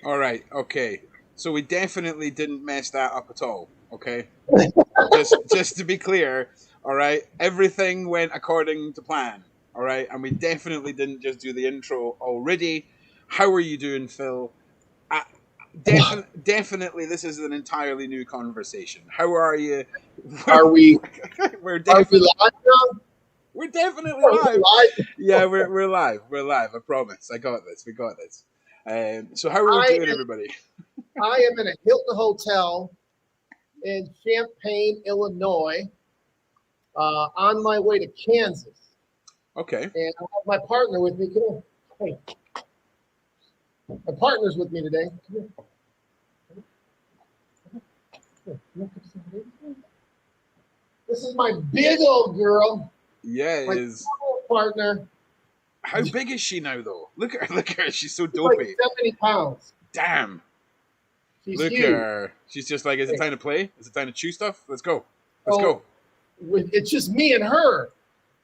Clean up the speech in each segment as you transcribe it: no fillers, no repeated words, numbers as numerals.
All right. Okay. So we definitely didn't mess that up at all. Okay. Just to be clear. All right. Everything went according to plan. All right. And we definitely didn't just do the intro already. How are you doing, Phil? I, definitely, this is an entirely new conversation. How are you? Are we we're are we definitely live now? we're definitely Are we live. live? Yeah, we're live. We're live. I promise. I got this. We got this. So how are we I doing, am, everybody? I am in a Hilton hotel in Champaign, Illinois, on my way to Kansas, Okay. and I have my partner with me. Come here. Hey, my partner's with me today. Come here. Come here. This is my big old girl, Yeah, it my is. old partner. How big is she now, though? Look at her. Look at her. She's so She's like dopey. 70 pounds. Damn. She's Look at huge. her. She's just like, is it Hey, time to play? Is it time to chew stuff? Let's go. Let's so go. it's just me and her.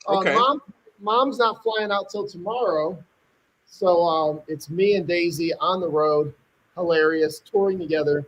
Okay. Mom's not flying out till tomorrow, so it's me and Daisy on the road, hilarious, touring together.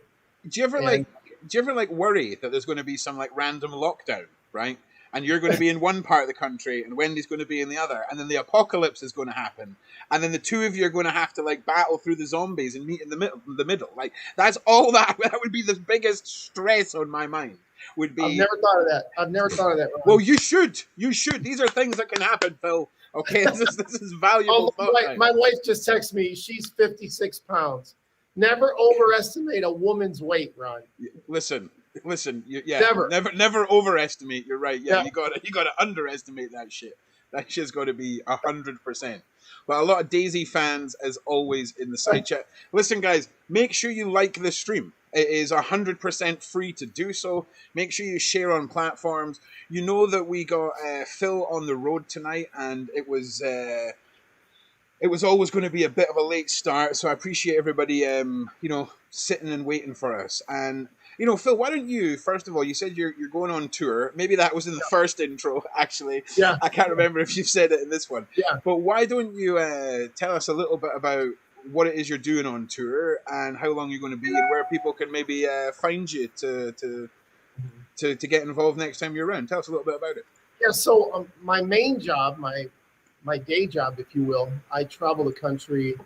Do you ever And like? Do you ever like worry that there's going to be some like random lockdown, right? And you're going to be in one part of the country, and Wendy's going to be in the other, and then the apocalypse is going to happen, and then the two of you are going to have to like battle through the zombies and meet in the middle. The middle, like that's all that. That would be the biggest stress on my mind. Would I've be never thought of that. I've never thought of that. well, Ron. you should. You should. These are things that can happen, Phil. Okay, this is Oh, valuable thought time. my wife just texted me. She's 56 pounds. Never overestimate a woman's weight, Ron. Listen, yeah, Never. never overestimate. You're right. Yeah, Yeah. you gotta underestimate that shit. That shit's got to be 100%. But a lot of Daisy fans, as always, in the side chat. Listen, guys, make sure you like this stream. It is 100% free to do so. Make sure you share on platforms. You know that we got Phil on the road tonight, and it was always going to be a bit of a late start, so I appreciate everybody, sitting and waiting for us. And Phil, why don't you, first of all, you said you're going on tour. Maybe that was in the first intro, actually. Yeah. I can't remember if you've said it in this one. Yeah. But why don't you tell us a little bit about what it is you're doing on tour and how long you're going to be and where people can maybe find you to get involved next time you're around. Tell us a little bit about it. Yeah. So my main job, my day job, if you will, I travel the country,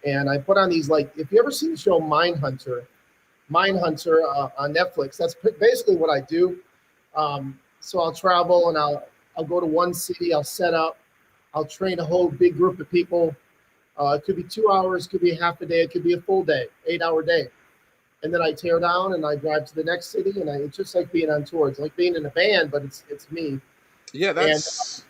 and I put on these, like, if you ever seen the show Mindhunter on Netflix, that's basically what I do. So I'll travel and I'll go to one city, I'll set up, I'll train a whole big group of people. It could be 2 hours, could be half a day, it could be a full day, 8-hour day. And then I tear down and I drive to the next city, and it's just like being on tour. It's like being in a band, but it's me. Yeah, that's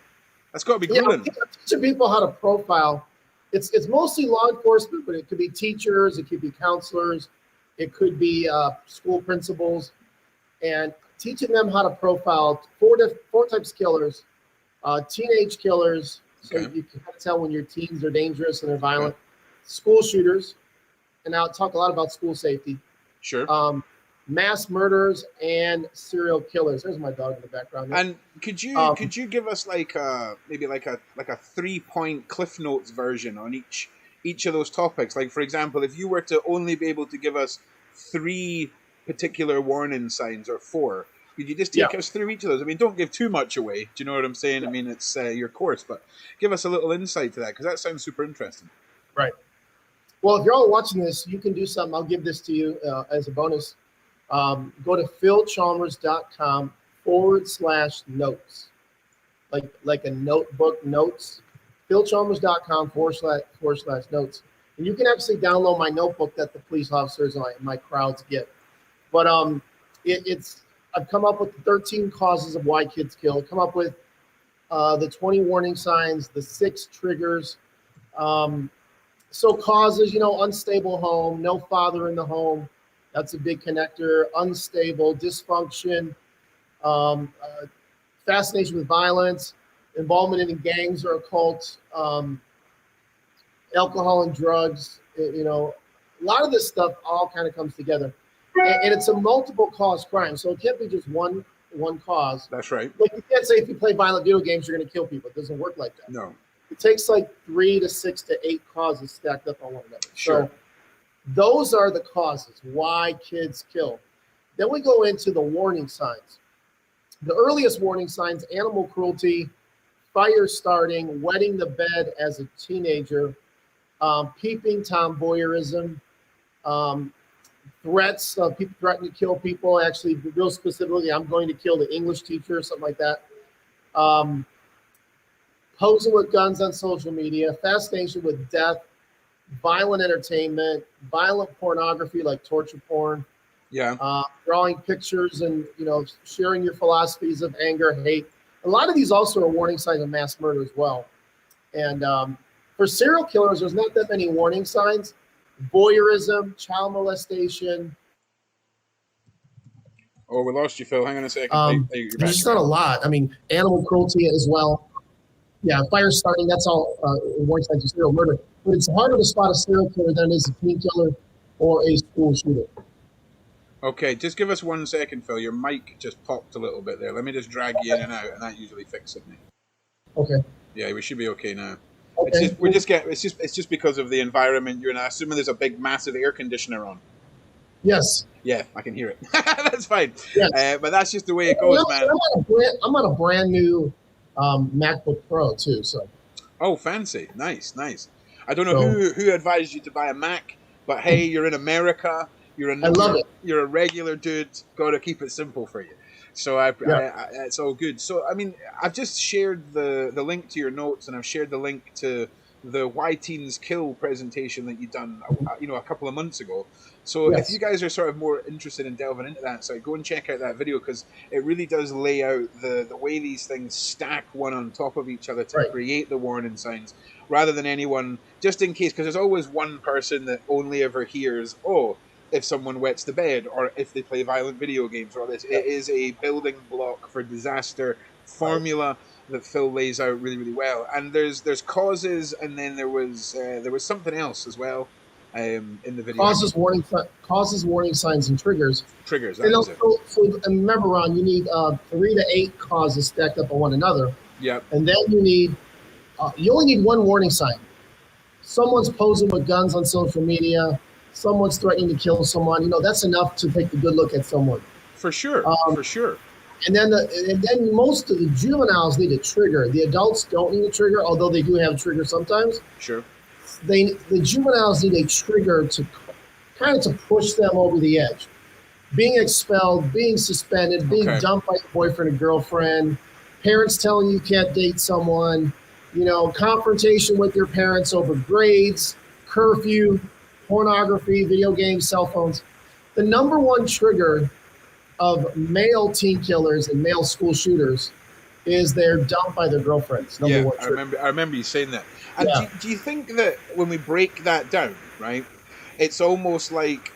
got to be grueling. I'm teaching people how to profile. It's mostly law enforcement, but it could be teachers, it could be counselors, it could be school principals, and teaching them how to profile four types of killers, teenage killers, so Okay. you can tell when your teens are dangerous and they're violent, Okay. school shooters, and I'll talk a lot about school safety, Sure. mass murderers, and serial killers. There's my dog in the background. And could you give us like maybe like a 3-point Cliff Notes version on each of those topics? Like, for example, if you were to only be able to give us 3 particular warning signs, or 4, could you just take us through each of those? I mean, don't give too much away. Do you know what I'm saying? I mean, it's your course, but give us a little insight to that, because that sounds super interesting. Right. Well, if you're all watching this, you can do something. I'll give this to you as a bonus. Go to philchalmers.com/notes, like a notebook notes. philchalmers.com/notes, and you can actually download my notebook that the police officers and my crowds get. But I've come up with 13 causes of why kids kill. I've come up with the 20 warning signs, the 6 triggers. So causes, unstable home, no father in the home. That's a big connector. Unstable, dysfunction, fascination with violence, involvement in gangs or occults, alcohol and drugs. A lot of this stuff all kind of comes together, and it's a multiple cause crime. So it can't be just one cause. That's right. Like you can't say if you play violent video games you're going to kill people. It doesn't work like that. No. It takes like 3 to 6 to 8 causes stacked up on one another. Sure. So those are the causes why kids kill. Then we go into the warning signs. The earliest warning signs: animal cruelty, fire starting, wetting the bed as a teenager, peeping Tom voyeurism, threats of people threatening to kill people. Actually, real specifically, I'm going to kill the English teacher, something like that. Posing with guns on social media, fascination with death, violent entertainment, violent pornography like torture porn. Yeah. Drawing pictures and sharing your philosophies of anger, hate. A lot of these also are warning signs of mass murder as well. And for serial killers, there's not that many warning signs. Voyeurism, child molestation. Oh, we lost you, Phil. Hang on a second. There's just not a lot. I mean, animal cruelty as well. Yeah, fire starting, that's all warning signs of serial murder. But it's harder to spot a serial killer than it is a teen killer or a school shooter. Okay, just give us 1 second, Phil. Your mic just popped a little bit there. Let me just drag you in and out, and that usually fixes me. Okay. Yeah, we should be okay now. Okay. It's just because of the environment you're in. I assume there's a big, massive air conditioner on. Yes. Yeah, I can hear it. That's fine. Yes. But that's just the way it goes, man. I'm on a brand new MacBook Pro too. So. Oh, fancy! Nice. I don't know who advised you to buy a Mac, but hey, you're in America. I love it. You're a regular dude. Got to keep it simple for you. So it's all good. So I mean, I've just shared the link to your notes, and I've shared the link to the Why Teens Kill presentation that you've done, a couple of months ago. So if you guys are sort of more interested in delving into that side, go and check out that video, because it really does lay out the way these things stack one on top of each other to create the warning signs, rather than anyone, just in case, because there's always one person that only ever hears, oh, if someone wets the bed, or if they play violent video games, or this. It is a building block for disaster formula that Phil lays out really, really well. And there's causes, and then there was something else as well in the video. Causes, warning signs, and triggers. Triggers. And remember, Ron, you need 3 to 8 causes stacked up on one another. Yep. And then you only need one warning sign. Someone's posing with guns on social media. Someone's threatening to kill someone. That's enough to take a good look at someone. For sure. And then most of the juveniles need a trigger. The adults don't need a trigger, although they do have a trigger sometimes. Sure. The juveniles need a trigger to push them over the edge. Being expelled, being suspended, being dumped by your boyfriend or girlfriend, parents telling you can't date someone, confrontation with your parents over grades, curfew, pornography, video games, cell phones. The number one trigger of male teen killers and male school shooters is they're dumped by their girlfriends. I remember you saying that. And do you think that when we break that down, right, it's almost like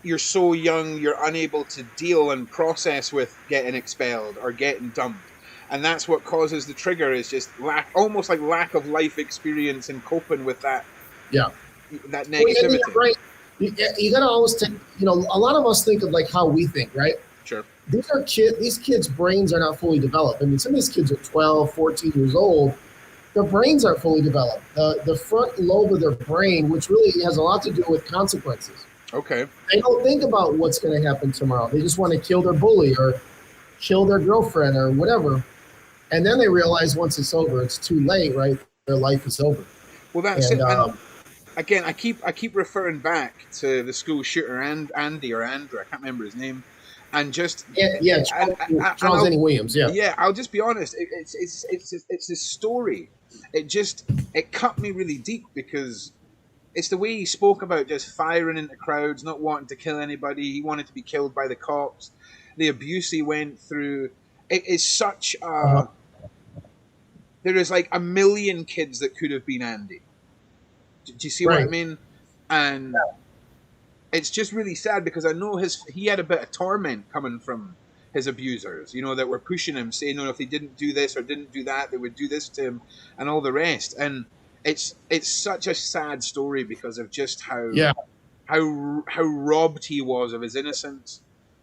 you're so young, you're unable to deal and process with getting expelled or getting dumped, and that's what causes the trigger, is just lack of life experience and coping with that. Yeah. That negativity. You gotta always take, a lot of us think of like how we think, right? Sure. These kids' brains are not fully developed. I mean, some of these kids are 12, 14 years old. Their brains aren't fully developed. The front lobe of their brain, which really has a lot to do with consequences. Okay. They don't think about what's going to happen tomorrow. They just want to kill their bully or kill their girlfriend or whatever. And then they realize once it's over, it's too late, right? Their life is over. Well, that's it. And again, I keep referring back to the school shooter, Andy or Andrew, I can't remember his name, and just Charles Andy Williams. Yeah. I'll just be honest. It's this story. It cut me really deep, because it's the way he spoke about just firing into crowds, not wanting to kill anybody. He wanted to be killed by the cops. The abuse he went through. It is such a. There is like a million kids that could have been Andy. Do you see what I mean? And it's just really sad, because I know he had a bit of torment coming from his abusers, that were pushing him, saying, if he didn't do this or didn't do that, they would do this to him and all the rest. And it's such a sad story because of just Yeah. how robbed he was of his innocence.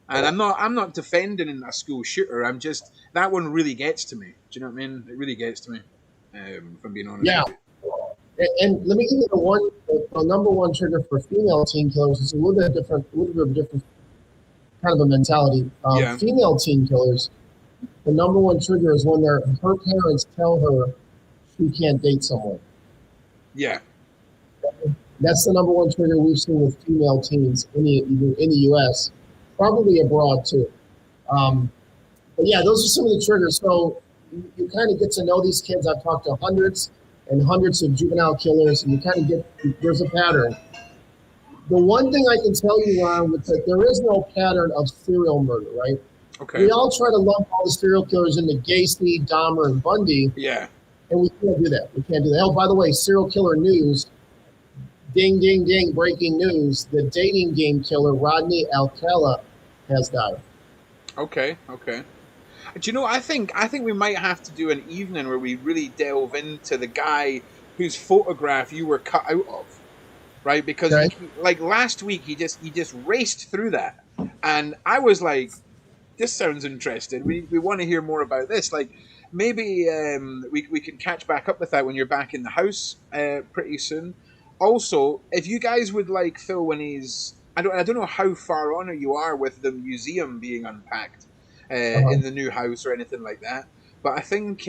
And I'm not defending a school shooter. I'm just that one really gets to me. Do you know what I mean? It really gets to me. If I'm being honest Yeah. with you. And let me give you the number one trigger for female teen killers is a little bit of different kind of a mentality. Yeah, Female teen killers, the number one trigger is when her parents tell her she can't date someone. yeah, That's the number one trigger we've seen with female teens in the U.S., probably abroad too. Um, but yeah, those are some of the triggers. So you kind of get to know these kids. I've talked to hundreds and hundreds of juvenile killers, and you kind of get there's a pattern. The one thing I can tell you, Ron, is that there is no pattern of serial murder, right? okay, We all try to lump all the serial killers into Gacy, Dahmer, and Bundy, yeah, and we can't do that. We can't do that. Oh, by the way, serial killer news. Ding, ding, ding, breaking news. The dating game killer, Rodney Alcala, has died. okay, okay. Do you know? I think we might have to do an evening where we really delve into the guy whose photograph you were cut out of, right? Because Okay. like last week, he just raced through that, and I was like, this sounds interesting. We want to hear more about this. Like maybe we can catch back up with that when you're back in the house pretty soon. Also, if you guys would like Phil when he's I don't know how far on you are with the museum being unpacked in Uh-huh. the new house or anything like that. But I think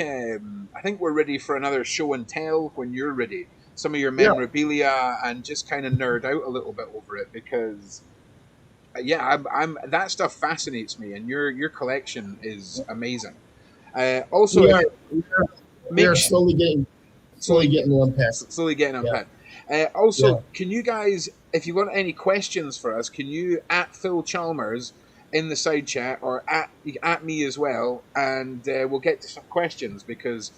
we're ready for another show and tell when you're ready. Some of your Yeah. memorabilia and just kind of nerd out a little bit over it because yeah, I'm that stuff fascinates me, and your collection is amazing. Also, We if are, you we are make slowly getting to unpack. slowly getting Yeah. unpacked. Also, Yeah. can you guys, if you want any questions for us, can you at Phil Chalmers in the side chat or at me as well, and we'll get to some questions because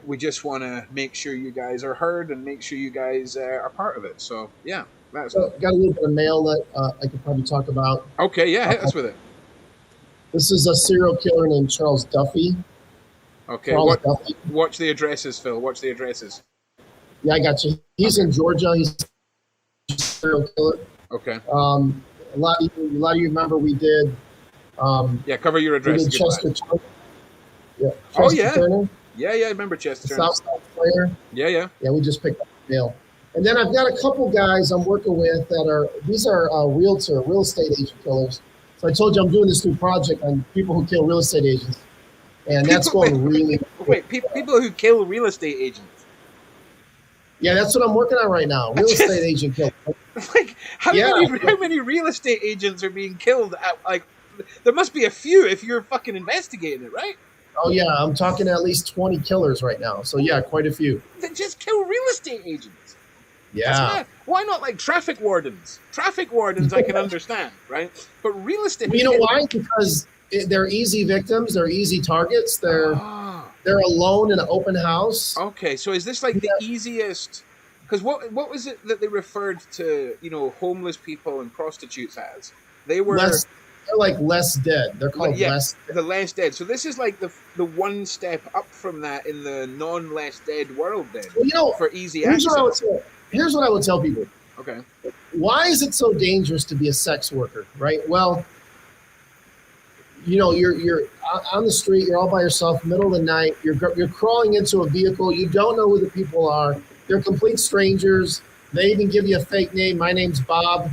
we just want to make sure you guys are heard and make sure you guys are part of it. So yeah, that's So, got a little bit of mail that I could probably talk about. okay. Yeah, hit Uh, us with it. This is a serial killer named Charles Duffy. Okay, Charles Duffy. watch the addresses, Phil. Watch the addresses. Yeah, I got you. He's in Georgia. He's a serial killer. Okay. A lot of you remember we did. Yeah, cover your We address. did Give Chester that. Turner. Yeah, Oh, Chester yeah. Turner, Yeah, I remember Chester. the Turner. Southside player. Yeah, yeah. Yeah, we just picked up the mail. And then I've got a couple guys I'm working with these are real estate agent killers. So I told you I'm doing this new project on people who kill real estate agents, and that's going really. Wait, people who kill real estate agents. Yeah, that's what I'm working on right now. Real estate agent killer. Like how Yeah. many real estate agents are being killed? Like there must be a few if you're fucking investigating it, right? Oh yeah, I'm talking at least 20 killers right now. So yeah, quite a few. Then just kill real estate agents. That's Yeah. mad. Why not like traffic wardens? Traffic wardens I can understand, right? But real estate. You know why? Because they're easy victims. They're easy targets. They're alone in an open house. Okay, so is this like the easiest? Because what was it that they referred to? Homeless people and prostitutes as? They were They're like less dead. They're called less. the less dead. So this is like the one step up from that in the non-less dead world. Then Well, for easy here's access. here's what I would tell people. Okay. Why is it so dangerous to be a sex worker? Right. Well, you're on the street. You're all by yourself, middle of the night. You're crawling into a vehicle. You don't know who the people are. They're complete strangers. They even give you a fake name. My name's Bob.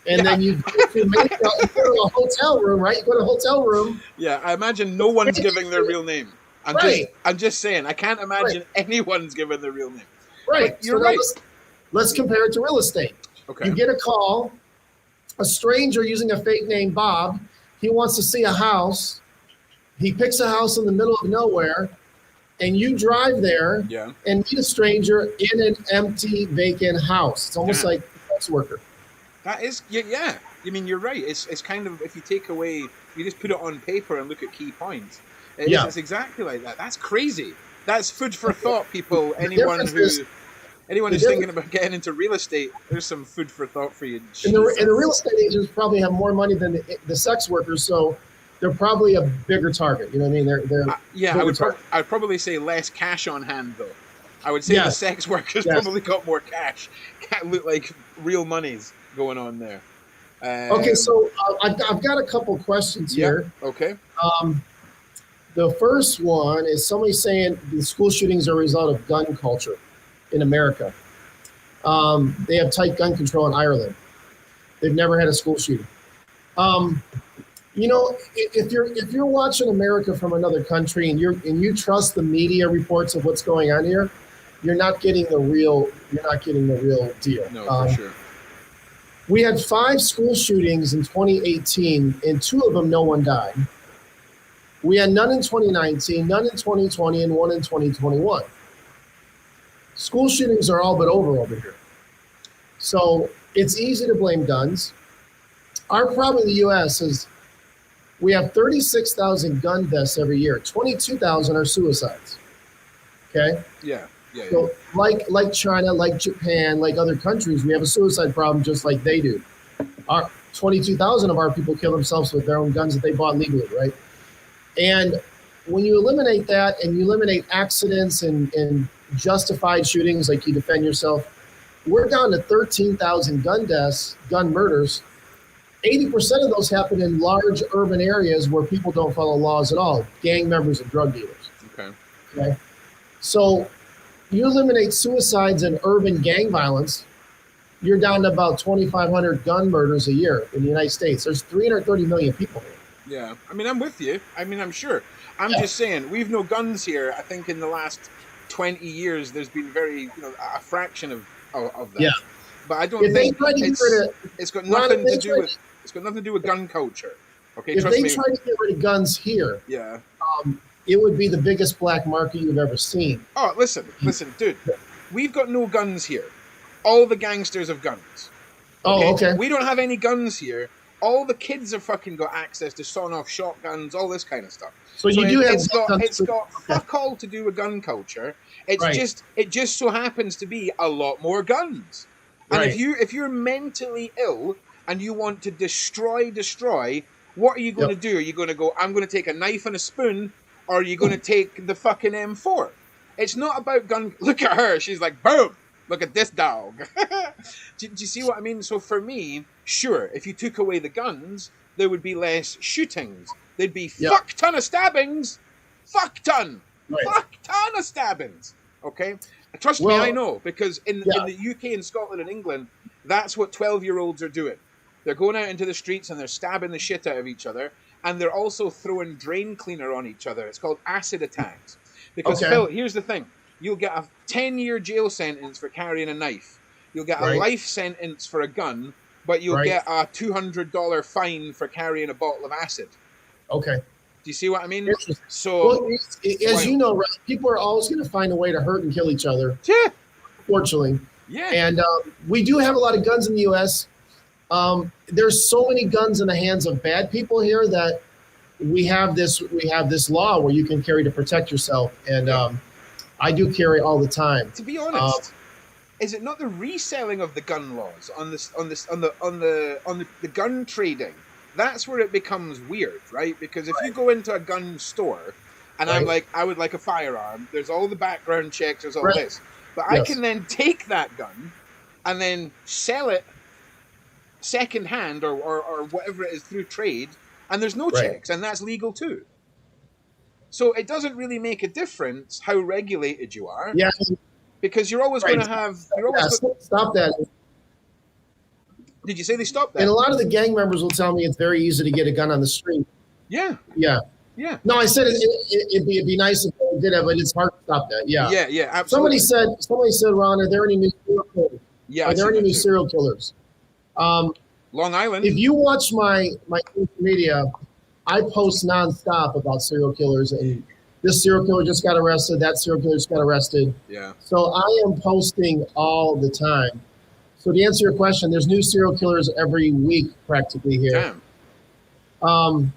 And then you go to a hotel room, right? You go to a hotel room. Yeah, I imagine no one's giving their real name. I'm just saying. I can't imagine anyone's giving their real name. Right. But you're right. Let's compare it to real estate. Okay. You get a call, a stranger using a fake name, Bob. He wants to see a house. He picks a house in the middle of nowhere, and you drive there and meet a stranger in an empty, vacant house. It's almost like a sex worker. That is, yeah. I mean, you're right. It's kind of, if you take away, you just put it on paper and look at key points. It's exactly like that. That's crazy. That's food for thought, people. Anyone who's thinking about getting into real estate, there's some food for thought for you. And the real estate agents probably have more money than the sex workers, so they're probably a bigger target. You know what I mean? They're I'd probably say less cash on hand, though. I would say the Yes. sex workers Yes. probably got more cash. Look like real money's going on there. Okay, so I've got a couple questions here. Okay. The first one is somebody saying the school shootings are a result of gun culture in America. They have tight gun control in Ireland. They've never had a school shooting. You know, if you're watching America from another country and you trust the media reports of what's going on here, you're not getting the real deal. No, for sure. We had 5 school shootings in 2018, and 2 of them, no one died. We had none in 2019, none in 2020, and 1 in 2021. School shootings are all but over here. So it's easy to blame guns. Our problem in the U.S. is we have 36,000 gun deaths every year. 22,000 are suicides. Okay? Yeah. So like China, like Japan, like other countries, we have a suicide problem just like they do. Our 22,000 of our people kill themselves with their own guns that they bought legally, right? And when you eliminate that and you eliminate accidents and justified shootings, like you defend yourself, we're down to 13,000 gun deaths, gun murders. 80% of those happen in large urban areas where people don't follow laws at all, gang members and drug dealers. Okay. So you eliminate suicides and urban gang violence, you're down to about 2,500 gun murders a year in the United States. There's 330 million people here. Yeah. I mean, I'm with you. I mean, I'm sure. I'm just saying, we've no guns here. I think in the last 20 years, there's been a fraction of that. Yeah. But I don't think it's got nothing to do with. It's got nothing to do with gun culture. Okay, if they tried to get rid of guns here, it would be the biggest black market you've ever seen. Oh, listen, dude. We've got no guns here. All the gangsters have guns. Okay? We don't have any guns here. All the kids have fucking got access to sawn-off shotguns, all this kind of stuff. So you do have. It's got fuck all to do with gun culture. It just so happens to be a lot more guns. And if you're mentally ill and you want to destroy, what are you going to do? Are you going to go, I'm going to take a knife and a spoon, or are you going to take the fucking M4? It's not about gun. Look at her. She's like, boom. Look at this dog. do you see what I mean? So for me, sure, if you took away the guns, there would be less shootings. There'd be fuck ton of stabbings. Fuck ton of stabbings. Okay? Trust me, I know. Because in the UK and Scotland and England, that's what 12-year-olds are doing. They're going out into the streets and they're stabbing the shit out of each other. And they're also throwing drain cleaner on each other. It's called acid attacks. Because, Phil, here's the thing. You'll get a 10-year jail sentence for carrying a knife. You'll get a life sentence for a gun, but you'll get a $200 fine for carrying a bottle of acid. Okay. Do you see what I mean? So, as you know, people are always going to find a way to hurt and kill each other. Yeah. Fortunately. Yeah. And we do have a lot of guns in the U.S. There's so many guns in the hands of bad people here that we have this law where you can carry to protect yourself, and I do carry all the time. To be honest, is it not the reselling of the gun laws on the gun trading? That's where it becomes weird, right? Because if you go into a gun store and I'm like, I would like a firearm, there's all the background checks, there's all this. But I can then take that gun and then sell it secondhand or whatever it is through trade, and there's no checks, and that's legal too. So it doesn't really make a difference how regulated you are. Yeah. Because you're always going to have... Stop that. Did you say they stopped that? And a lot of the gang members will tell me it's very easy to get a gun on the street. Yeah. Yeah. Yeah. No, I said it'd be nice if they did it, but it's hard to stop that. Yeah. Yeah, yeah, absolutely. Somebody said, Ron, are there any new serial killers? Yeah. Are there any new serial killers? Long Island. If you watch my social media, I post nonstop about serial killers, and this serial killer just got arrested, that serial killer just got arrested. Yeah. So I am posting all the time. So to answer your question, there's new serial killers every week practically here. Damn.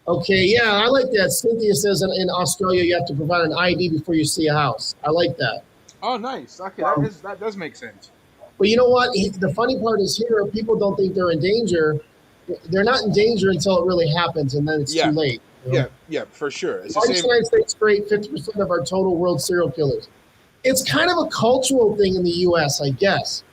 Okay, yeah, I like that. Cynthia says in Australia you have to provide an ID before you see a house. I like that. Oh, nice. Okay, that does make sense. But you know what? The funny part is here, people don't think they're in danger. They're not in danger until it really happens, and then it's too late. You know? Yeah, for sure. It's the United States straight 50% of our total world serial killers. It's kind of a cultural thing in the U.S., I guess.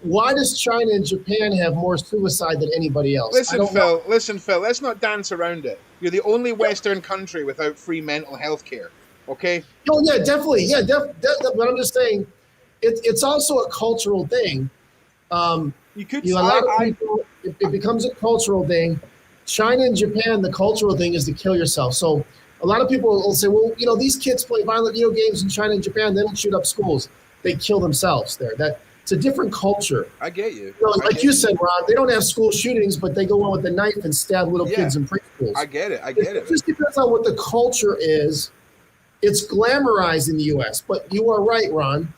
Why does China and Japan have more suicide than anybody else? I don't know. Listen, Phil, let's not dance around it. You're the only Western country without free mental health care. Okay? Oh yeah, definitely. Yeah, but I'm just saying, it's also a cultural thing. You could. A lot of people, it becomes a cultural thing. China and Japan, the cultural thing is to kill yourself. So a lot of people will say, well, these kids play violent video games in China and Japan. They don't shoot up schools. They kill themselves there. It's a different culture. I get you. Like you said, Ron, they don't have school shootings, but they go in with a knife and stab little kids in preschools. I get it. It just depends on what the culture is. It's glamorized in the U.S., but you are right, Ron.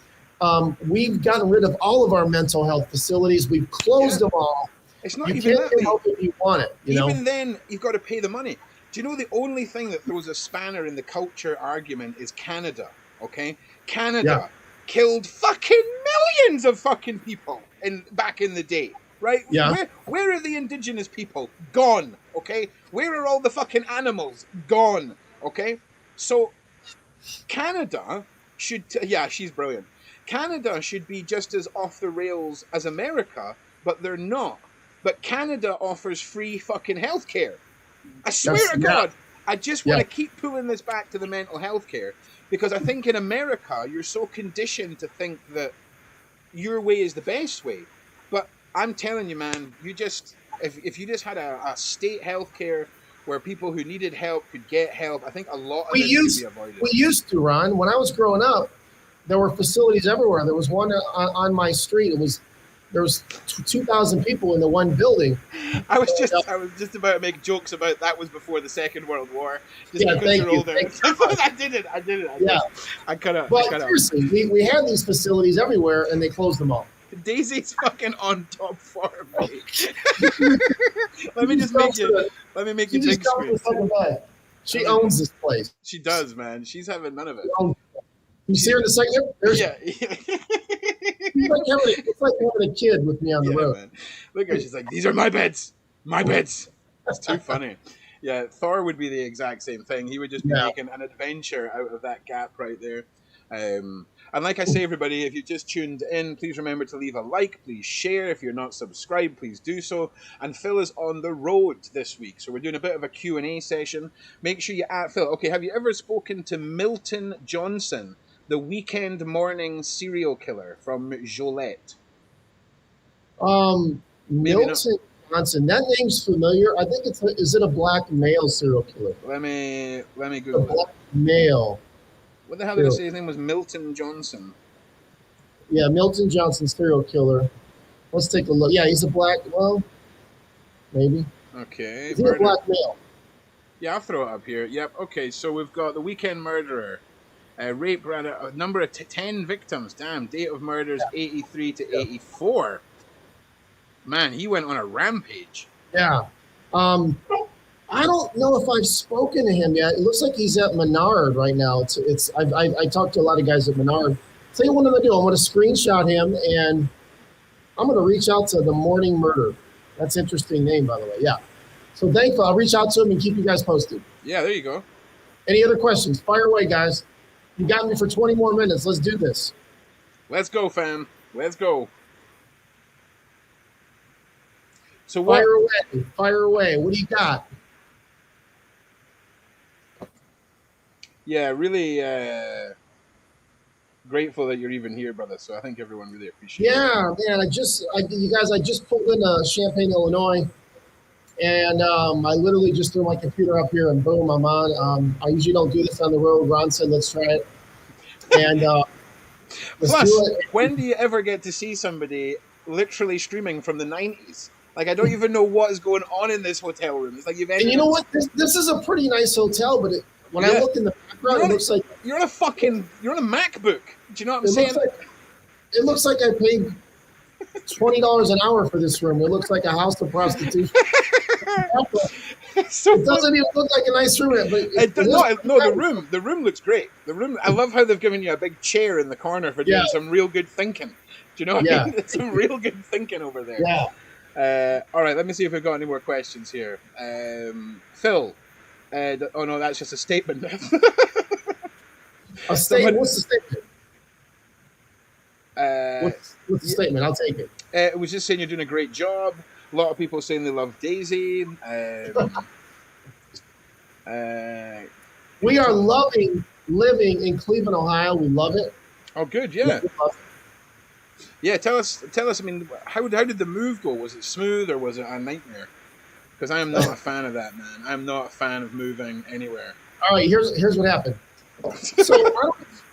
We've gotten rid of all of our mental health facilities. We've closed them all. It's not you even can't get help if you want it. Even then, you've got to pay the money. Do you know the only thing that throws a spanner in the culture argument is Canada? Okay, Canada killed fucking millions of fucking people back in the day, right? Yeah. Where are the indigenous people? Gone. Okay. Where are all the fucking animals? Gone. Okay. So Canada should. She's brilliant. Canada should be just as off the rails as America, but they're not. But Canada offers free fucking healthcare. I swear to God, I just want to keep pulling this back to the mental health care, because I think in America, you're so conditioned to think that your way is the best way. But I'm telling you, man, if you just had a state healthcare where people who needed help could get help, I think a lot of this could be avoided. We used to, Ron. When I was growing up, there were facilities everywhere. There was one on my street. There was 2,000 people in the one building. I was just about to make jokes about that was before the Second World War. Just because you're older. I did it. Yeah. I cut out. But seriously, we had these facilities everywhere, and they closed them all. Daisy's fucking on top for me. Let me make you big screen. She owns this place. She does, man. She's having none of it. You see her in the second? It's like having a kid with me on the road. Man. Look at her. She's like, these are my beds. My beds. It's too funny. Yeah, Thor would be the exact same thing. He would just be making an adventure out of that gap right there. And like I say, everybody, if you just tuned in, please remember to leave a like. Please share. If you're not subscribed, please do so. And Phil is on the road this week, so we're doing a bit of a Q&A session. Make sure you add Phil. Okay, have you ever spoken to Milton Johnson, the weekend morning serial killer from Joliet? Milton Johnson. That name's familiar. I think is it a black male serial killer? Let me Google it. Black male. What the hell did I say? His name was Milton Johnson. Yeah, Milton Johnson, serial killer. Let's take a look. Yeah, he's a black. Well, maybe. Okay. He's a black male. Yeah, I'll throw it up here. Yep. Okay, so we've got the weekend murderer. Rape, a number of 10 victims. Damn, date of murders 83 to 84. Man, he went on a rampage. Yeah. I don't know if I've spoken to him yet. It looks like he's at Menard right now. I talked to a lot of guys at Menard. Tell you what I'm going to do. I'm going to screenshot him, and I'm going to reach out to the Morning Murder. That's an interesting name, by the way. Yeah. So thankful. I'll reach out to him and keep you guys posted. Yeah, there you go. Any other questions? Fire away, guys. You got me for 20 more minutes. Let's do this. Let's go, fam. Let's go. So Fire away. What do you got? Yeah, really grateful that you're even here, brother. So I think everyone really appreciates it. Yeah, man. I just pulled into Champaign, Illinois, and I literally just threw my computer up here and boom, I'm on. I usually don't do this on the road. Ron said, let's try it. And plus, when do you ever get to see somebody literally streaming from the 90s? Like, I don't even know what is going on in this hotel room. It's like and you know what? This is a pretty nice hotel, but when I look in the background, it looks like you're on a MacBook. Do you know what I'm saying? It looks like I paid $20 an hour for this room. It looks like a house of prostitution. It doesn't even look like a nice room. But the room looks great. I love how they've given you a big chair in the corner for doing some real good thinking. Do you know what I mean? It's some real good thinking over there. Yeah. All right, let me see if we've got any more questions here. Phil. Oh no, that's just a statement. A statement? What's the statement? What's the statement? I'll take it. It was just saying you're doing a great job. A lot of people saying they love Daisy. We are loving living in Cleveland, Ohio. We love it. Oh, good, yeah. Yeah, tell us. I mean, how did the move go? Was it smooth or was it a nightmare? Because I am not a fan of that, man. I'm not a fan of moving anywhere. All right, here's what happened. So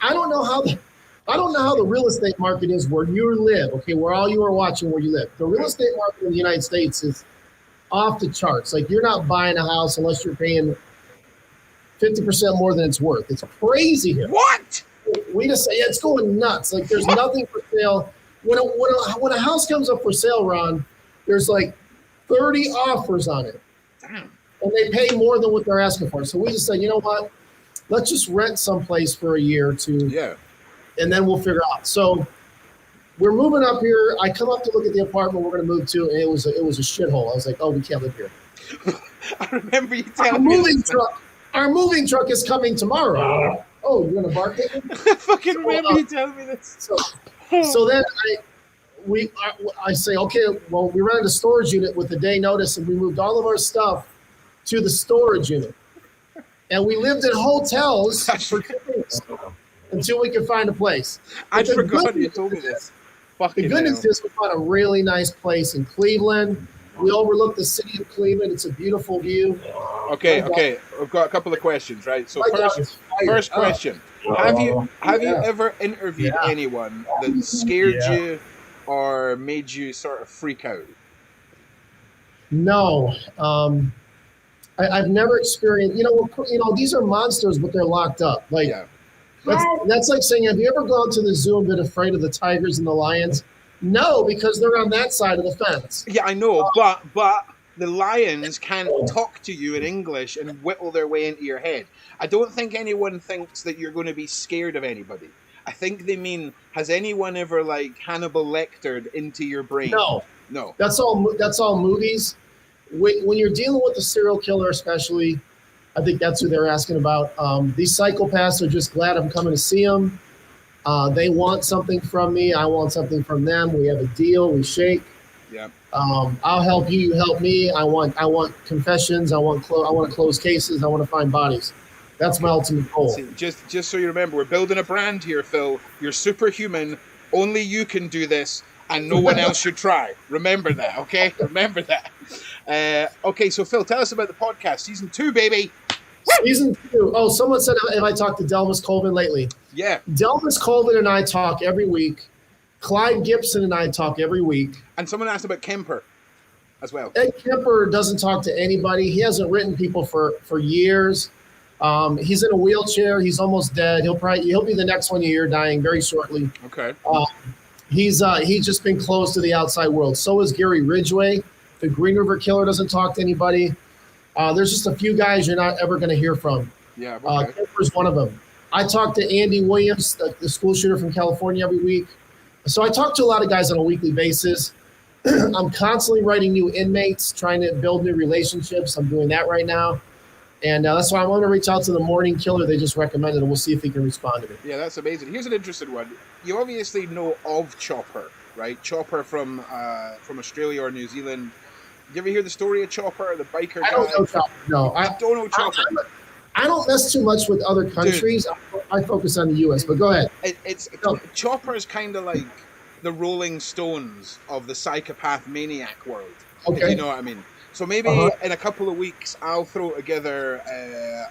I don't know how the real estate market is where you live. Okay, where all you are watching where you live. The real estate market in the United States is off the charts. Like you're not buying a house unless you're paying 50% more than it's worth. It's crazy here. What? We just say it's going nuts. Like there's nothing for sale. When a house comes up for sale, Ron, there's like 30 offers on it. Damn. And they pay more than what they're asking for. So we just said, you know what? Let's just rent someplace for a year or two. Yeah. And then we'll figure out. So we're moving up here. I come up to look at the apartment we're going to move to, and it was a shithole. I was like, oh, we can't live here. I remember you telling me Our moving truck is coming tomorrow. Oh, you're going to bark at me? I fucking remember you telling me this. So then I say, okay, well, we rented a storage unit with a day notice, and we moved all of our stuff to the storage unit. And we lived in hotels for 2 weeks until we could find a place. I forgot you told me this. The good news is we found a really nice place in Cleveland. We overlook the city of Cleveland. It's a beautiful view. Okay. I've got a couple of questions, right? So first question: Have you ever interviewed anyone that scared you or made you sort of freak out? No, I've never experienced. You know, these are monsters, but they're locked up. Like that's like saying, have you ever gone to the zoo and been afraid of the tigers and the lions? No, because they're on that side of the fence. Yeah, I know, but the lions can't talk to you in English and whittle their way into your head. I don't think anyone thinks that you're going to be scared of anybody. I think they mean, has anyone ever like Hannibal Lectered into your brain? No. That's all movies. When you're dealing with a serial killer, especially, I think that's who they're asking about. These psychopaths are just glad I'm coming to see them. They want something from me. I want something from them. We have a deal. We shake. Yeah. I'll help you. You help me. I want confessions. I want to close cases. I want to find bodies. That's my ultimate goal. See, just so you remember, we're building a brand here, Phil. You're superhuman. Only you can do this, and no one else should try. Remember that, okay? Remember that. Okay, so Phil, tell us about the podcast. Season 2, baby. Season 2. Oh, someone said, have I talked to Delmas Colvin lately? Yeah. Delmas Colvin and I talk every week. Clyde Gibson and I talk every week. And someone asked about Kemper as well. Ed Kemper doesn't talk to anybody. He hasn't written people for years. He's in a wheelchair. He's almost dead. He'll be the next one you hear dying very shortly. Okay. He's just been closed to the outside world. So is Gary Ridgway. The Green River Killer doesn't talk to anybody. There's just a few guys you're not ever going to hear from. Yeah. Okay. Kemper's one of them. I talk to Andy Williams, the school shooter from California, every week. So I talk to a lot of guys on a weekly basis. I'm constantly writing new inmates, trying to build new relationships. I'm doing that right now. And that's why I want to reach out to the morning killer they just recommended, and we'll see if he can respond to me. Yeah, that's amazing. Here's an interesting one. You obviously know of Chopper, right? Chopper from Australia or New Zealand. Did you ever hear the story of Chopper, the biker guy? I don't know Chopper, no. I don't know Chopper. I don't mess too much with other countries. I focus on the U.S., but go ahead. Chopper's kind of like the Rolling Stones of the psychopath maniac world. Okay. If you know what I mean. So maybe in a couple of weeks, I'll throw together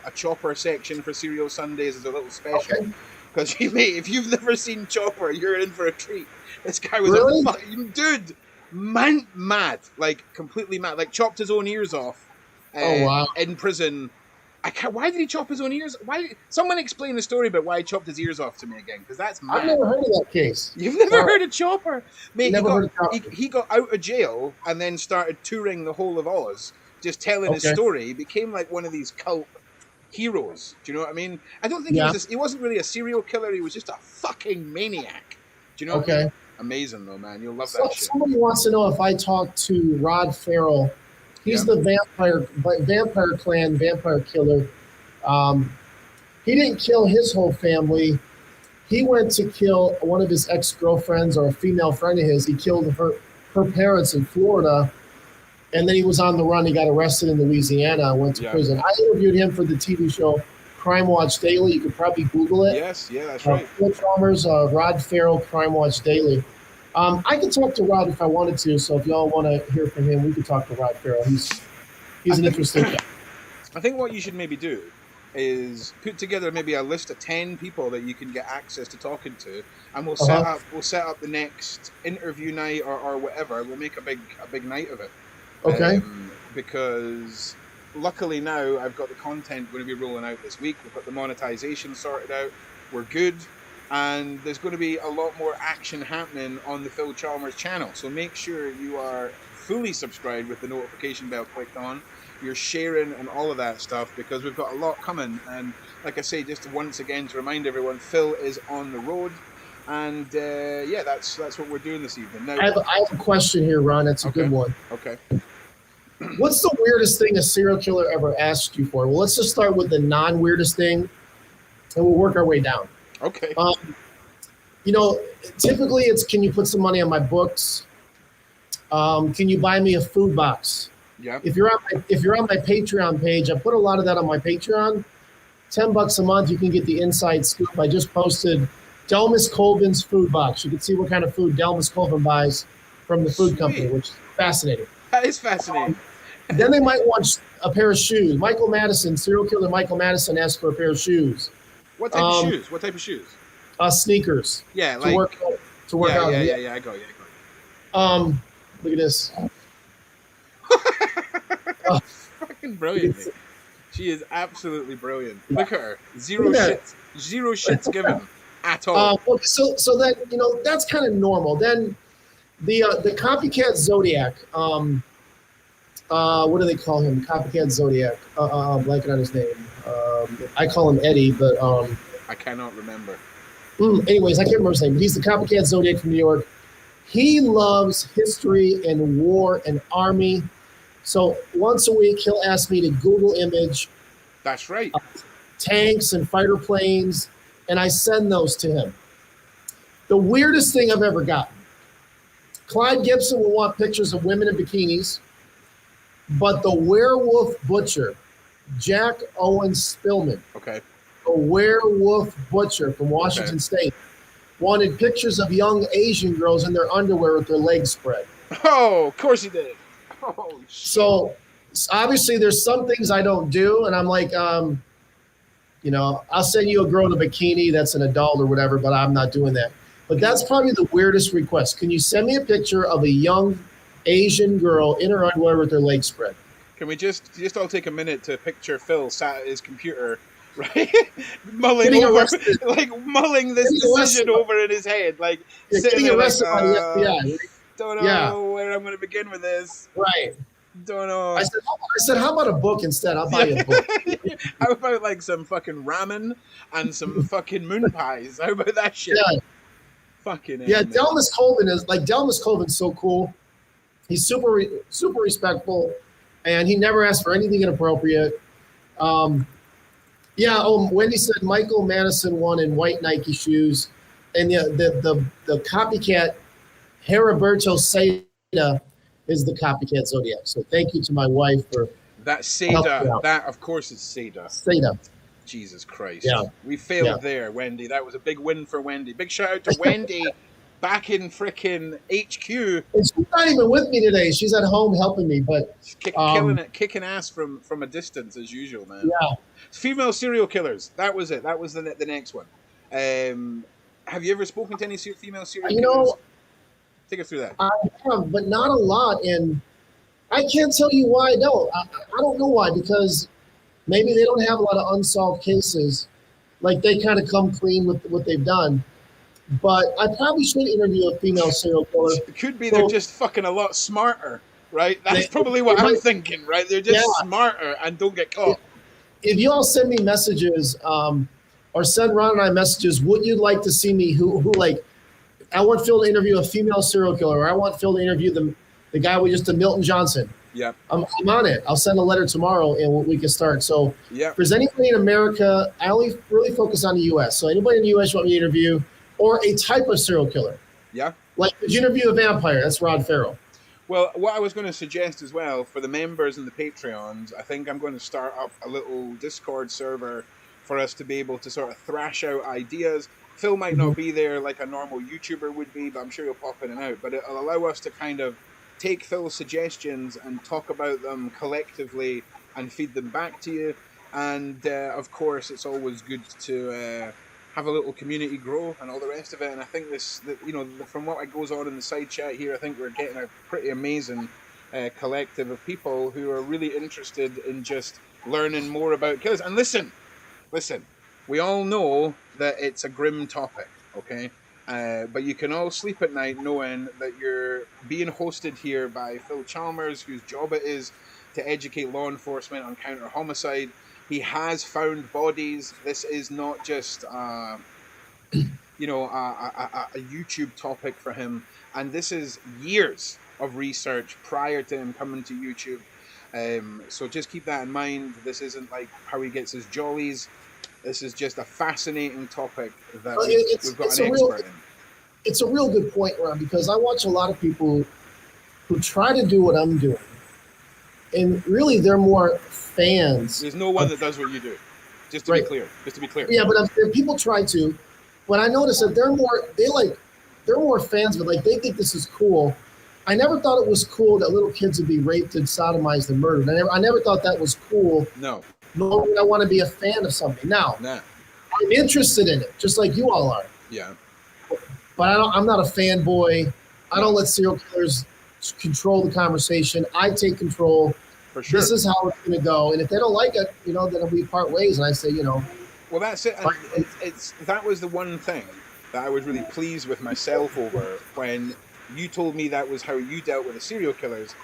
a Chopper section for Serial Sundays as a little special. Because if you've never seen Chopper, you're in for a treat. This guy was a fucking dude, mad, like completely mad, like chopped his own ears off. In prison. Why did he chop his own ears? Someone explain the story about why he chopped his ears off to me again, because that's mad. I've never heard of that case. You've never heard of Chopper? Mate, heard of Chopper. He got out of jail and then started touring the whole of Oz, just telling his story. He became like one of these cult heroes. Do you know what I mean? I don't think he wasn't really a serial killer. He was just a fucking maniac. Do you know what I mean? Amazing though, man. You'll love that shit. Somebody wants to know if I talked to Rod Farrell. He's the vampire killer. He didn't kill his whole family. He went to kill one of his ex-girlfriends or a female friend of his. He killed her parents in Florida, and then he was on the run. He got arrested in Louisiana and went to prison. I interviewed him for the TV show Crime Watch Daily. You could probably Google it. Yes, yeah, that's right. Chalmers, Rod Farrell, Crime Watch Daily. I could talk to Rod if I wanted to, so if y'all want to hear from him, we could talk to Rod Farrell. He's an interesting guy. I think what you should maybe do is put together maybe a list of 10 people that you can get access to talking to, and we'll set up the next interview night or whatever. We'll make a big night of it. Okay. Because luckily now I've got the content going to be rolling out this week. We've got the monetization sorted out. We're good. And there's going to be a lot more action happening on the Phil Chalmers channel. So make sure you are fully subscribed with the notification bell clicked on. You're sharing and all of that stuff, because we've got a lot coming. And like I say, just once again to remind everyone, Phil is on the road. And that's what we're doing this evening. Now, I have a question here, Ron. That's a good one. Okay. What's the weirdest thing a serial killer ever asked you for? Well, let's just start with the non-weirdest thing, and we'll work our way down. Okay. Typically it's, can you put some money on my books? Can you buy me a food box? Yeah. If you're on my Patreon page, I put a lot of that on my Patreon. $10 a month, you can get the inside scoop. I just posted Delmas Colvin's food box. You can see what kind of food Delmas Colvin buys from the food company, which is fascinating. That is fascinating. Then they might want a pair of shoes. Michael Madison, serial killer Michael Madison, asked for a pair of shoes. What type of shoes? What type of shoes? Sneakers. Yeah, to work out. Yeah, I got you. Look at this. Fucking brilliant. She is absolutely brilliant. Look at her. Zero shits given at all. So that, that's kind of normal. Then the copycat Zodiac. What do they call him? Copycat Zodiac. I'm blanking on his name. I call him Eddie, but I cannot remember. Anyways, I can't remember his name. But he's the copycat Zodiac from New York. He loves history and war and army. So once a week, he'll ask me to Google image. That's right. Tanks and fighter planes, and I send those to him. The weirdest thing I've ever gotten. Clyde Gibson will want pictures of women in bikinis, but the werewolf butcher, Jack Owen Spillman, the werewolf butcher from Washington State, wanted pictures of young Asian girls in their underwear with their legs spread. Oh, of course he did. Oh, shit. So obviously there's some things I don't do, and I'm like, I'll send you a girl in a bikini that's an adult or whatever, but I'm not doing that. But that's probably the weirdest request. Can you send me a picture of a young Asian girl in her underwear with her legs spread? Can we just all take a minute to picture Phil sat at his computer, right? mulling this decision over in his head, like sitting there like, don't know where I'm going to begin with this. Right. Don't know. I said, how about a book instead? I'll buy you a book. How about like some fucking ramen and some fucking moon pies? How about that shit? Yeah. Fucking Delmas Colvin's so cool. He's super respectful, and he never asks for anything inappropriate. Wendy said Michael Madison won in white Nike shoes, and the copycat Heriberto Seda is the copycat Zodiac. So thank you to my wife for that. Seda, that of course is Seda. Seda. Jesus Christ. Yeah. We failed there, Wendy. That was a big win for Wendy. Big shout out to Wendy back in frickin' HQ. And she's not even with me today. She's at home helping me, but kicking ass from a distance as usual, man. Yeah. Female serial killers. That was it. That was the next one. Have you ever spoken to any female serial killers? Take us through that. I have, but not a lot, and I can't tell you why I don't. I don't know why, because maybe they don't have a lot of unsolved cases. Like, they kind of come clean with what they've done. But I probably should interview a female serial killer. It could be they're just fucking a lot smarter, right? That's probably what I'm thinking, right? They're just smarter and don't get caught. If you all send me messages, or send Ron and I messages, would you like to see me who like, I want Phil to interview a female serial killer, or I want Phil to interview the guy we just did, Milton Johnson. Yep. I'm on it. I'll send a letter tomorrow and we can start. So if Yep. there's anybody in America, I only really focus on the U.S. So anybody in the U.S. you want me to interview, or a type of serial killer, Yeah. like did you interview a vampire? That's Rod Farrell. Well, what I was going to suggest as well for the members and the Patreons, I think I'm going to start up a little Discord server for us to be able to sort of thrash out ideas. Phil might Mm-hmm. not be there like a normal YouTuber would be, but I'm sure he'll pop in and out. But it'll allow us to kind of take Phil's suggestions and talk about them collectively and feed them back to you. And of course, it's always good to have a little community grow and all the rest of it. And I think from what goes on in the side chat here, I think we're getting a pretty amazing collective of people who are really interested in just learning more about killers. And listen, we all know that it's a grim topic, okay? But you can all sleep at night knowing that you're being hosted here by Phil Chalmers, whose job it is to educate law enforcement on counter homicide. He has found bodies. This is not just a YouTube topic for him, and this is years of research prior to him coming to YouTube. So just keep that in mind. This isn't like how he gets his jollies. This is just a fascinating topic that we've got an expert in. It's a real good point, Ron, because I watch a lot of people who try to do what I'm doing, and really they're more fans. There's no one that does what you do. Just to be clear. Yeah, but people try to. But I notice that they're more fans of it. Like they think this is cool. I never thought it was cool that little kids would be raped and sodomized and murdered. I never thought that was cool. No. Nor would I want to be a fan of something. Now, I'm interested in it, just like you all are. Yeah. But I'm not a fanboy. I don't let serial killers control the conversation. I take control. For sure. This is how it's going to go. And if they don't like it, then we part ways. And I say, Well, that's it. And that was the one thing that I was really pleased with myself over when you told me that was how you dealt with the serial killers,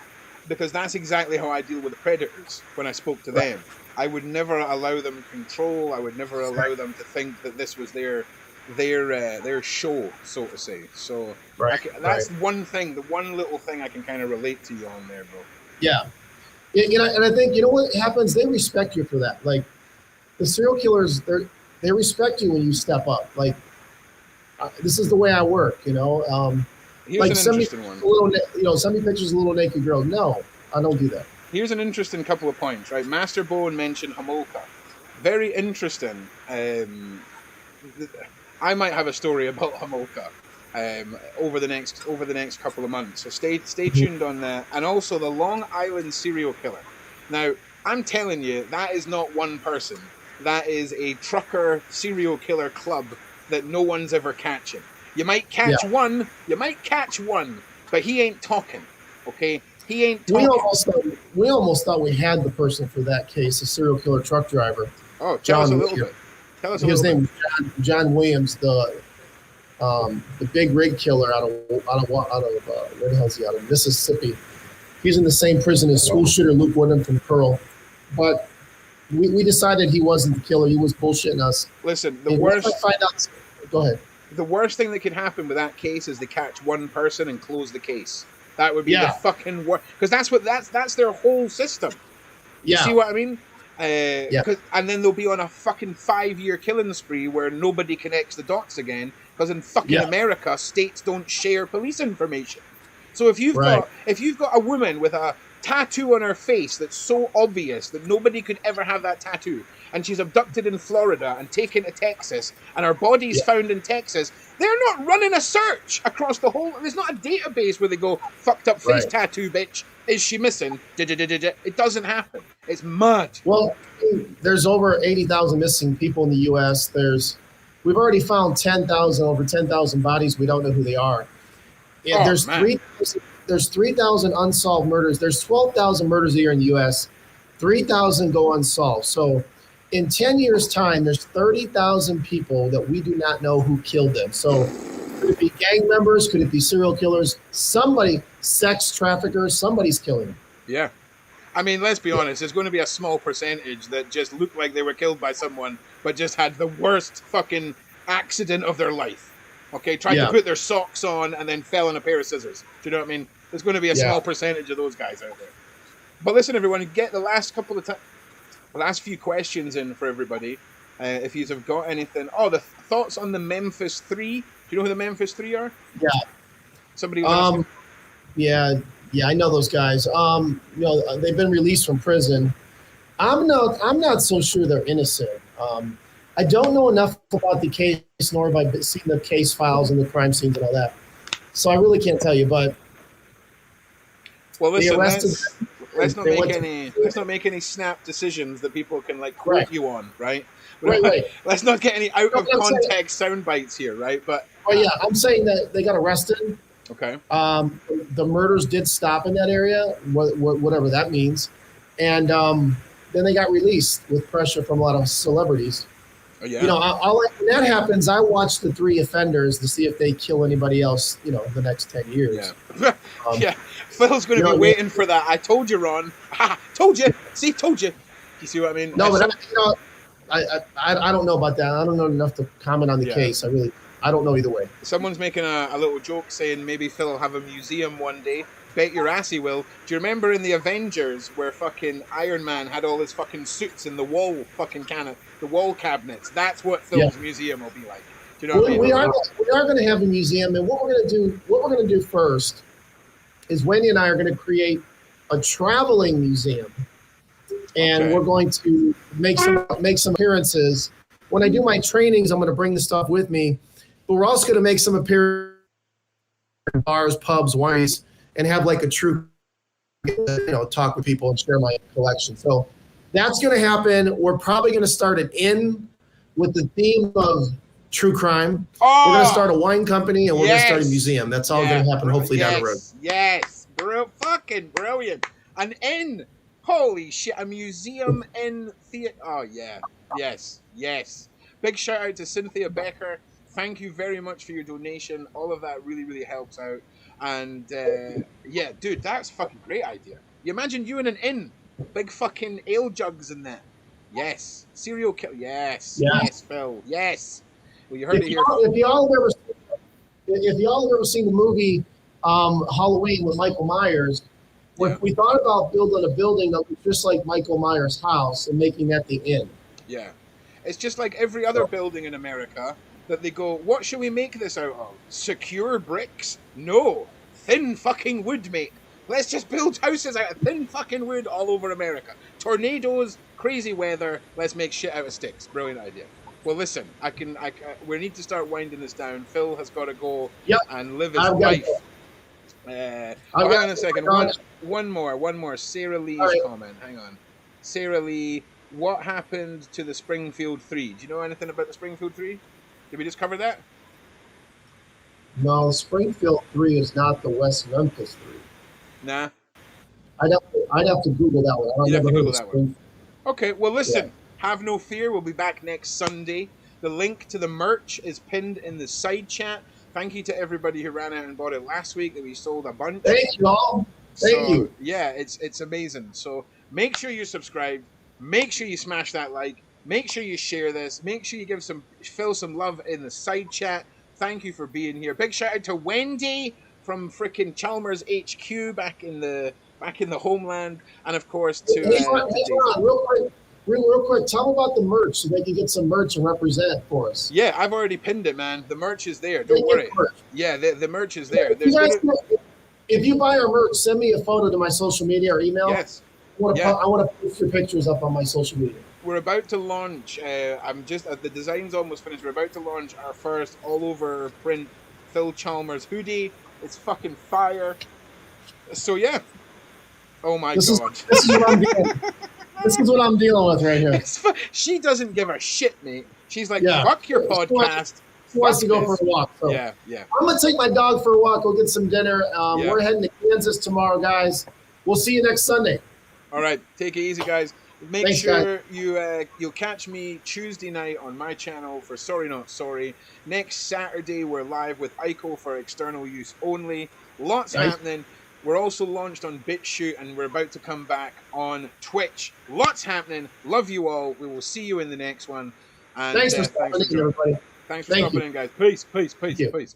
because that's exactly how I deal with the predators when I spoke to them. I would never allow them control. I would never allow them to think that this was their show, so to say. So that's one thing, the one little thing I can kind of relate to you on there, bro. Yeah. And I think, what happens? They respect you for that. Like the serial killers, they respect you when you step up. Like this is the way I work, Here's like an interesting one. Somebody pictures a little naked girl. No, I don't do that. Here's an interesting couple of points, right? Master Bone mentioned Homolka. Very interesting. I might have a story about Homolka over the next couple of months. So stay tuned on that. And also the Long Island serial killer. Now, I'm telling you, that is not one person. That is a trucker serial killer club that no one's ever catching. You might catch one, but he ain't talking. Okay? He ain't talking. We almost thought we had the person for that case, the serial killer truck driver. Oh, tell us a little bit. His name is John Williams, the big rig killer out of where the hell is he out of? Mississippi. He's in the same prison as school shooter Luke Woodham from Pearl. But we decided he wasn't the killer. He was bullshitting us. Listen, Go ahead. The worst thing that could happen with that case is they catch one person and close the case. That would be the fucking worst. Because that's their whole system. You see what I mean? And then they'll be on a fucking 5-year killing spree where nobody connects the dots again. Because in fucking America, states don't share police information. So if you've got a woman with a tattoo on her face that's so obvious that nobody could ever have that tattoo, and she's abducted in Florida and taken to Texas, and her body's found in Texas, they're not running a search across the whole. There's not a database where they go, fucked up face tattoo, bitch. Is she missing? It doesn't happen. It's mud. Well, there's over 80,000 missing people in the U.S. We've already found over 10,000 bodies. We don't know who they are. Yeah, there's 3,000 unsolved murders. There's 12,000 murders a year in the U.S. 3,000 go unsolved. So in 10 years' time, there's 30,000 people that we do not know who killed them. So could it be gang members? Could it be serial killers? Somebody, sex traffickers, somebody's killing them. Yeah. I mean, let's be honest. There's going to be a small percentage that just look like they were killed by someone, but just had the worst fucking accident of their life. Okay, tried to put their socks on and then fell on a pair of scissors. Do you know what I mean? There's going to be a small percentage of those guys out there. But listen, everyone, get the last couple of last few questions in for everybody. If you have got anything, the thoughts on the Memphis Three. Do you know who the Memphis Three are? Yeah. Somebody was asking. Yeah, I know those guys. They've been released from prison. I'm not so sure they're innocent. I don't know enough about the case, nor have I seen the case files and the crime scenes and all that. So I really can't tell you. But well, listen, they arrested. Let's not make any snap decisions that people can like quote Right. you on, right? Right. Let's not get any out of context sound bites here, right? But yeah, I'm saying that they got arrested. Okay. The murders did stop in that area, whatever that means, and then they got released with pressure from a lot of celebrities. Oh, yeah. When that happens, I watch the 3 offenders to see if they kill anybody else. The next 10 years. Yeah. Yeah. Phil's going to be waiting for that. I told you, Ron. Told you. See, told you. You see what I mean? No, but I don't know about that. I don't know enough to comment on the case. I don't know either way. Someone's making a little joke saying maybe Phil will have a museum one day. Bet your ass he will. Do you remember in the Avengers where fucking Iron Man had all his fucking suits in the wall cabinets? That's what Phil's museum will be like. Do you know what I mean? We are going to have a museum, and what we're going to do first is Wendy and I are going to create a traveling museum, and we're going to make some appearances. When I do my trainings, I'm going to bring the stuff with me, but we're also going to make some appearances in bars, pubs, wines, and have like a true, talk with people and share my collection. So that's going to happen. We're probably going to start an inn with the theme of true crime. We're going to start a wine company, and we're going to start a museum. That's all going to happen, hopefully, down the road. Yes. Fucking brilliant. An inn. Holy shit. A museum in theater. Oh, yeah. Yes. Big shout out to Cynthia Becker. Thank you very much for your donation. All of that really, really helps out. And, dude, that's a fucking great idea. You imagine you in an inn. Big fucking ale jugs in there. Yes. Serial kill. Yes, Phil. Yes. Well, you heard it here. If y'all have ever seen the movie Halloween with Michael Myers, we thought about building a building that was just like Michael Myers' house and making that the inn. Yeah. It's just like every other building in America that they go, what should we make this out of? Secure bricks? No. Thin fucking wood, mate. Let's just build houses out of thin fucking wood all over America. Tornadoes, crazy weather, let's make shit out of sticks. Brilliant idea. Well, listen, we need to start winding this down. Phil has got to go and live his life. Hang on a second. One more. Sarah Lee's comment. Hang on. Sarah Lee, what happened to the Springfield 3? Do you know anything about the Springfield 3? Did we just cover that? No, Springfield 3 is not the West Memphis 3. Nah. I'd have to Google that one. You'd have to Google that one. Okay, well, listen. Have no fear. We'll be back next Sunday. The link to the merch is pinned in the side chat. Thank you to everybody who ran out and bought it last week. That we sold a bunch. Thank you all. Thank you. Yeah, it's amazing. So make sure you subscribe. Make sure you smash that like. Make sure you share this. Make sure you give Phil some love in the side chat. Thank you for being here. Big shout out to Wendy from freaking Chalmers HQ back in the homeland, and of course to. Real quick, tell them about the merch so they can get some merch and represent for us. Yeah, I've already pinned it, man. The merch is there. Don't worry. Yeah, the merch is there. If you buy our merch, send me a photo to my social media or email. Yes. I want to post your pictures up on my social media. We're about to launch. The design's almost finished. We're about to launch our first all-over print Phil Chalmers hoodie. It's fucking fire. So yeah. Oh my god. This is what I'm doing. This is what I'm dealing with right here. She doesn't give a shit, mate. She's like, fuck your podcast. She wants to go for a walk. So. Yeah. I'm going to take my dog for a walk. Go get some dinner. We're heading to Kansas tomorrow, guys. We'll see you next Sunday. All right. Take it easy, guys. Make sure you'll catch me Tuesday night on my channel for Sorry Not Sorry. Next Saturday, we're live with Ico for external use only. Lots happening. We're also launched on BitChute, and we're about to come back on Twitch. Lots happening. Love you all. We will see you in the next one. And thanks for stopping in, everybody. Thanks for stopping in, guys. Peace.